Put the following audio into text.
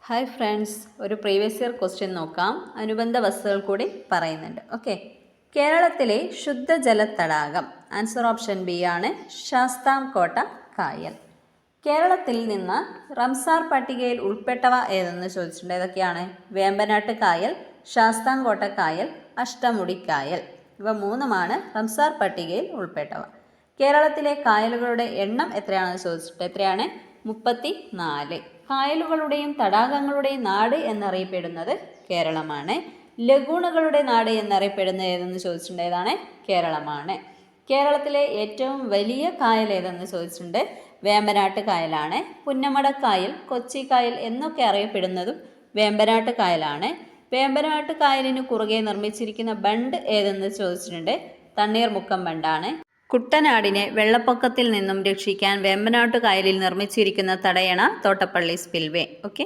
Hi friends, ഒരു previous year question നോക്കാം. അനുബന്ധ വസ്തുക്കൾ കൂടി പറയുന്നുണ്ട്. ഓക്കെ, കേരളത്തിലെ ശുദ്ധജല തടാകം ആൻസർ ഓപ്ഷൻ ബി ആണ് ശാസ്താംകോട്ട കായൽ. കേരളത്തിൽ നിന്ന് റംസാർ പട്ടികയിൽ ഉൾപ്പെട്ടവ ഏതെന്ന് ചോദിച്ചിട്ടുണ്ട്. ഏതൊക്കെയാണ്? വേമ്പനാട്ട് കായൽ, ശാസ്താംകോട്ട കായൽ, അഷ്ടമുടി കായൽ. ഇവ മൂന്നുമാണ് റംസാർ പട്ടികയിൽ ഉൾപ്പെട്ടവ. കേരളത്തിലെ കായലുകളുടെ എണ്ണം എത്രയാണെന്ന് ചോദിച്ചിട്ട് എത്രയാണ്? 34. കായലുകളുടെയും തടാകങ്ങളുടെയും നാട് എന്നറിയപ്പെടുന്നത് കേരളമാണ്. ലഗൂണുകളുടെ നാട് എന്നറിയപ്പെടുന്നത് ഏതെന്ന് ചോദിച്ചിട്ടുണ്ട്. ഏതാണ്? കേരളമാണ്. കേരളത്തിലെ ഏറ്റവും വലിയ കായൽ ഏതെന്ന് ചോദിച്ചിട്ടുണ്ട്. വേമ്പനാട്ട് കായലാണ്. പുന്നമട കായൽ, കൊച്ചി കായൽ എന്നൊക്കെ അറിയപ്പെടുന്നതും വേമ്പനാട്ട് കായലാണ്. വേമ്പനാട്ട് കായലിന് കുറുകെ നിർമ്മിച്ചിരിക്കുന്ന ബണ്ട് ഏതെന്ന് ചോദിച്ചിട്ടുണ്ട്. തണ്ണീർമുക്കം ബണ്ടാണ്. കുട്ടനാടിനെ വെള്ളപ്പൊക്കത്തിൽ നിന്നും രക്ഷിക്കാൻ വേമ്പനാട്ട് കായലിൽ നിർമ്മിച്ചിരിക്കുന്ന തടയണ തോട്ടപ്പള്ളി സ്പിൽവേ. ഓക്കെ.